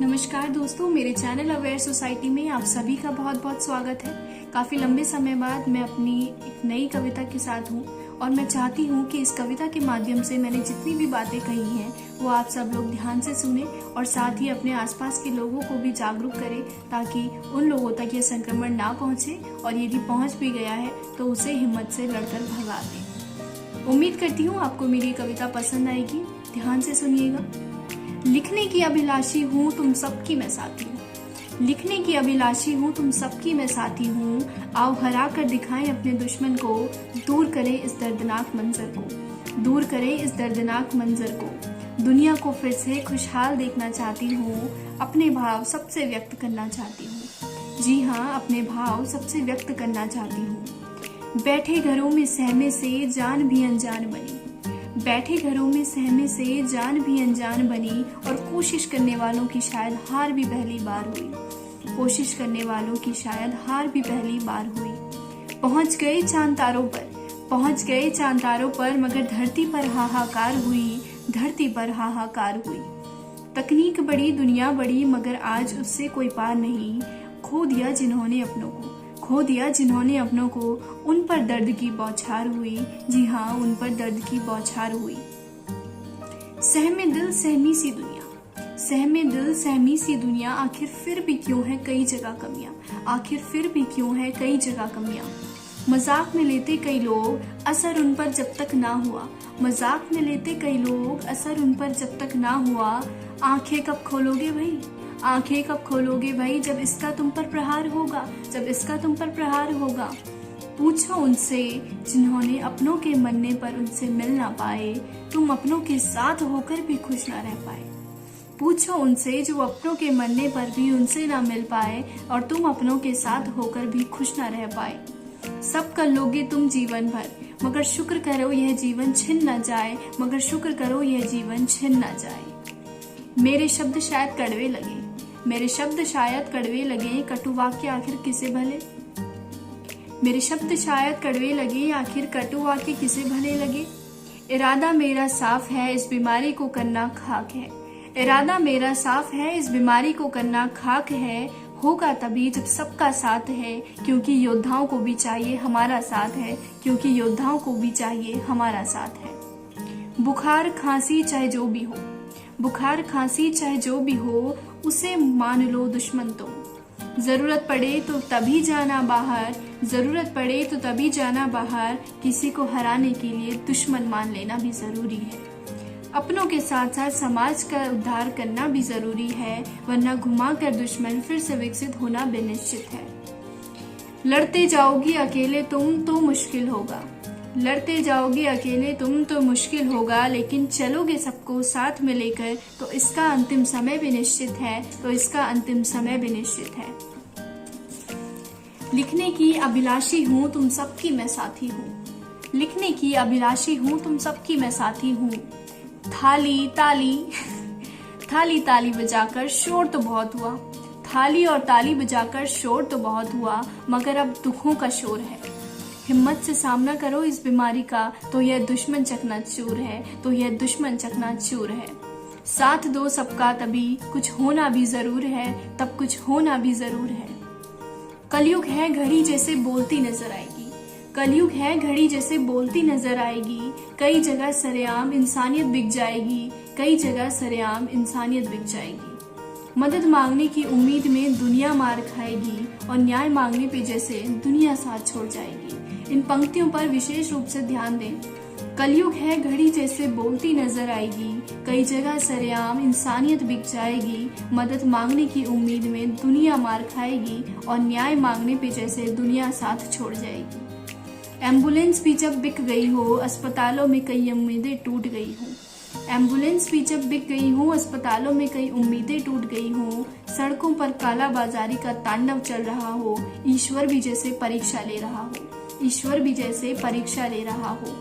नमस्कार दोस्तों, मेरे चैनल अवेयर सोसाइटी में आप सभी का बहुत बहुत स्वागत है। काफी लंबे समय बाद मैं अपनी एक नई कविता के साथ हूँ और मैं चाहती हूँ कि इस कविता के माध्यम से मैंने जितनी भी बातें कही हैं वो आप सब लोग ध्यान से सुने और साथ ही अपने आसपास के लोगों को भी जागरूक करें ताकि उन लोगों तक ये संक्रमण ना पहुँचे और यदि पहुँच भी गया है तो उसे हिम्मत से लड़कर भगा दें। उम्मीद करती हूँ आपको मेरी कविता पसंद आएगी। ध्यान से सुनिएगा। लिखने की अभिलाषी हूँ, तुम सबकी मैं साथी हूँ। लिखने की अभिलाषी हूँ, तुम सबकी मैं साथी हूँ। आओ हरा कर दिखाएं अपने दुश्मन को, दूर करें इस दर्दनाक मंजर को, दूर करें इस दर्दनाक मंजर को। दुनिया को फिर से खुशहाल देखना चाहती हूँ, अपने भाव सबसे व्यक्त करना चाहती हूँ। जी हाँ, अपने भाव सबसे व्यक्त करना चाहती हूँ। बैठे घरों में सहमे से जान भी अनजान बनी, बैठे घरों में सहमे से जान भी अनजान बनी। और कोशिश करने वालों की शायद हार भी पहली बार हुई, कोशिश करने वालों की शायद हार भी पहली बार हुई। पहुंच गए चांद तारों पर, पहुंच गए चांद तारों पर, मगर धरती पर हाहाकार हुई, धरती पर हाहाकार हुई। तकनीक बड़ी, दुनिया बड़ी, मगर आज उससे कोई पार नहीं। खो दिया जिन्होंने अपनों को, खो दिया जिन्होंने अपनों को, उन पर दर्द की बौछार हुई। जी हाँ, उन पर दर्द की बौछार हुई। सहमे दिल सहमी सी दुनिया, सहमे दिल सहमी सी दुनिया। आखिर फिर भी क्यों है कई जगह कमियां, आखिर फिर भी क्यों है कई जगह कमियां। मजाक में लेते कई लोग, असर उन पर जब तक ना हुआ, मजाक में लेते कई लोग, असर उन पर जब तक ना हुआ। आंखें कब खोलोगे भाई, आंखें कब खोलोगे भाई, जब इसका तुम पर प्रहार होगा, जब इसका तुम पर प्रहार होगा। पूछो उनसे जिन्होंने अपनों के मरने पर उनसे मिल ना पाए, तुम अपनों के साथ होकर भी खुश ना रह पाए। पूछो उनसे जो अपनों के मरने पर भी उनसे ना मिल पाए और तुम अपनों के साथ होकर भी खुश ना रह पाए। सब कर लोगे तुम जीवन भर, मगर शुक्र करो यह जीवन छिन ना जाए, मगर शुक्र करो यह जीवन छिन ना जाए। मेरे शब्द शायद कड़वे लगे, मेरे शब्द शायद कड़वे लगे, कटु वाक्य आखिर किसे भले। मेरे शब्द शायद कड़वे लगे, आखिर कटु वाक्य किसे भले लगे। इरादा मेरा साफ है, इस बीमारी को करना खाक है। इरादा मेरा साफ है, इस बीमारी को करना खाक है। होगा तभी जब सबका साथ है, क्योंकि योद्धाओं को भी चाहिए हमारा साथ है, क्योंकि योद्धाओं को भी चाहिए हमारा साथ है। बुखार खांसी चाहे जो भी हो, बुखार खांसी चाहे जो भी हो, उसे मान लो दुश्मन तो। जरूरत पड़े तो तभी जाना बाहर, जरूरत पड़े तो तभी जाना बाहर। किसी को हराने के लिए दुश्मन मान लेना भी जरूरी है। अपनों के साथ साथ समाज का उद्धार करना भी जरूरी है, वरना घुमा कर दुश्मन फिर से विकसित होना बेनिश्चित है। लड़ते जाओगी अकेले तुम तो मुश्किल होगा, लड़ते जाओगे अकेले तुम तो मुश्किल होगा, लेकिन चलोगे सबको साथ में लेकर तो इसका अंतिम समय भी निश्चित है, तो इसका अंतिम समय भी निश्चित है। लिखने की अभिलाषी हूँ, तुम सबकी मैं साथी हूँ। लिखने की अभिलाषी हूँ, तुम सबकी मैं साथी हूँ। थाली ताली थाली ताली बजाकर शोर तो बहुत हुआ, थाली और ताली बजाकर शोर तो बहुत हुआ, मगर अब दुखों का शोर है। हिम्मत से सामना करो इस बीमारी का, तो यह दुश्मन चकनाचूर है, तो यह दुश्मन चकनाचूर है। साथ दो सबका तभी कुछ होना भी जरूर है, तब कुछ होना भी जरूर है। कलयुग है घड़ी जैसे बोलती नजर आएगी, कलयुग है घड़ी जैसे बोलती नजर आएगी। कई जगह सरेआम इंसानियत बिक जाएगी, कई जगह सरेआम इंसानियत बिक जाएगी। मदद मांगने की उम्मीद में दुनिया मार खाएगी और न्याय मांगने पे जैसे दुनिया साथ छोड़ जाएगी। इन पंक्तियों पर विशेष रूप से ध्यान दें। कलयुग है घड़ी जैसे बोलती नजर आएगी, कई जगह सरेआम इंसानियत बिक जाएगी। मदद मांगने की उम्मीद में दुनिया मार खाएगी और न्याय मांगने पे जैसे दुनिया साथ छोड़ जाएगी। एम्बुलेंस भी जब बिक गई हो, अस्पतालों में कई उम्मीदें टूट गई हो। एम्बुलेंस भी जब बिक गई हो, अस्पतालों में कई उम्मीदें टूट गई हो। सड़कों पर कालाबाजारी का तांडव चल रहा हो, ईश्वर भी जैसे परीक्षा ले रहा हो, ईश्वर भी जैसे परीक्षा ले रहा हो।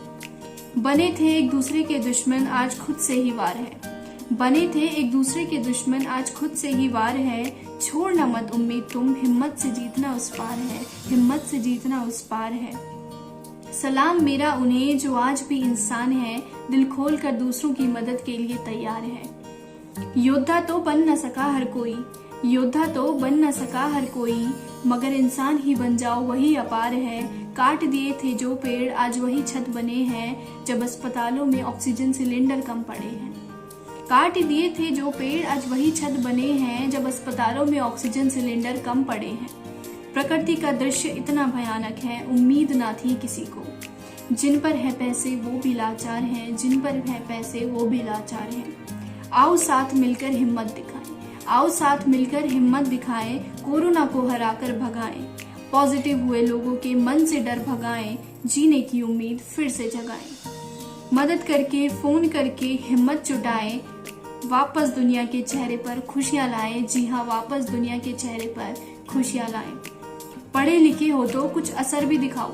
बने थे एक दूसरे के दुश्मन, आज खुद से ही वार है। बने थे एक दूसरे के दुश्मन, आज खुद से ही वार है। छोड़ना मत उम्मीद तुम, हिम्मत से जीतना उस पार है, हिम्मत से जीतना उस पार है। सलाम मेरा उन्हें जो आज भी इंसान है, दिल खोल कर दूसरों की मदद के लिए तैयार है। योद्धा तो बन न सका हर कोई, योद्धा तो बन न सका हर कोई, मगर इंसान ही बन जाओ वही अपार है। काट दिए थे जो पेड़ आज वही छत बने हैं, जब अस्पतालों में ऑक्सीजन सिलेंडर कम पड़े हैं। काट दिए थे जो पेड़ आज वही छत बने हैं, जब अस्पतालों में ऑक्सीजन सिलेंडर कम पड़े हैं। प्रकृति का दृश्य इतना भयानक है, उम्मीद ना थी किसी को। जिन पर है पैसे वो भी लाचार हैं, जिन पर है पैसे वो भी लाचार हैं। आओ साथ मिलकर हिम्मत दिखाएं, आओ साथ मिलकर हिम्मत दिखाएं, कोरोना को हराकर भगाएं। पॉजिटिव हुए लोगों के मन से डर भगाएं, जीने की उम्मीद फिर से जगाएं। मदद करके फोन करके हिम्मत जुटाएं, वापस दुनिया के चेहरे पर खुशियां लाएं। जी हाँ, वापस दुनिया के चेहरे पर खुशियां लाएं। पढ़े लिखे हो तो कुछ असर भी दिखाओ,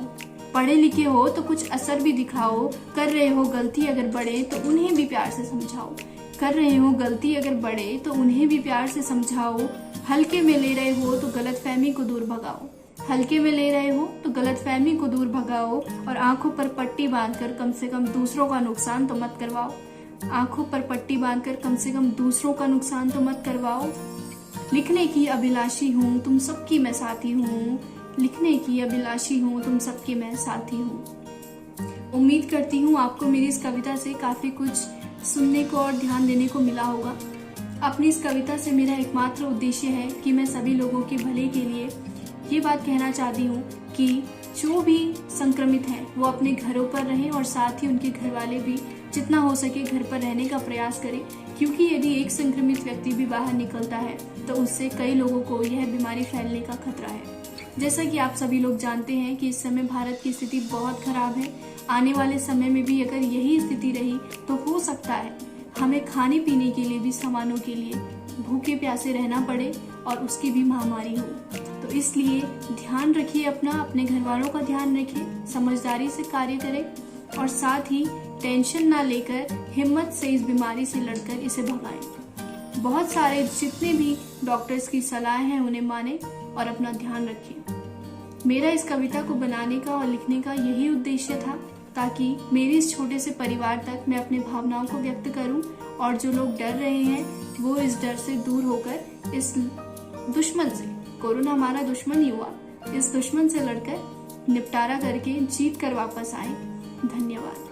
पढ़े लिखे हो तो कुछ असर भी दिखाओ। कर रहे हो गलती अगर बड़े तो उन्हें भी प्यार से समझाओ, कर रहे हो गलती अगर बड़े तो उन्हें भी प्यार से समझाओ। हल्के में ले रहे हो तो गलतफहमी को दूर भगाओ, हल्के में ले रहे हो तो गलतफहमी को दूर भगाओ। और आंखों पर पट्टी बांधकर कम से कम दूसरों का नुकसान तो मत करवाओ, आंखों पर पट्टी बांधकर कम से कम दूसरों का नुकसान तो मत करवाओ। लिखने की अभिलाषी हूँ तुम सबकी मैं साथी हूँ, लिखने की अभिलाषी हूँ तुम सबकी मैं साथी हूँ। उम्मीद करती हूँ आपको मेरी इस कविता से काफी कुछ सुनने को और ध्यान देने को मिला होगा। अपनी इस कविता से मेरा एकमात्र उद्देश्य है कि मैं सभी लोगों के भले के लिए ये बात कहना चाहती हूँ कि जो भी संक्रमित हैं वो अपने घरों पर रहें और साथ ही उनके घर वाले भी जितना हो सके घर पर रहने का प्रयास करें, क्योंकि यदि एक संक्रमित व्यक्ति भी बाहर निकलता है तो उससे कई लोगों को यह बीमारी फैलने का खतरा है। जैसा कि आप सभी लोग जानते हैं कि इस समय भारत की स्थिति बहुत खराब है। आने वाले समय में भी अगर यही स्थिति रही तो हो सकता है हमें खाने पीने के लिए भी सामानों के लिए भूखे प्यासे रहना पड़े और उसकी भी महामारी हो। तो इसलिए ध्यान रखिए अपना, अपने घर वालों का ध्यान रखिए, समझदारी से कार्य करें और साथ ही टेंशन ना लेकर हिम्मत से इस बीमारी से लड़कर इसे भगाएं। बहुत सारे जितने भी डॉक्टर्स की सलाह है उन्हें माने और अपना ध्यान रखिए। मेरा इस कविता को बनाने का और लिखने का यही उद्देश्य था ताकि मेरे इस छोटे से परिवार तक मैं अपनी भावनाओं को व्यक्त करूं और जो लोग डर रहे हैं वो इस डर से दूर होकर इस दुश्मन से, कोरोना हमारा दुश्मन ही हुआ, इस दुश्मन से लड़कर निपटारा करके जीत कर वापस आए। धन्यवाद।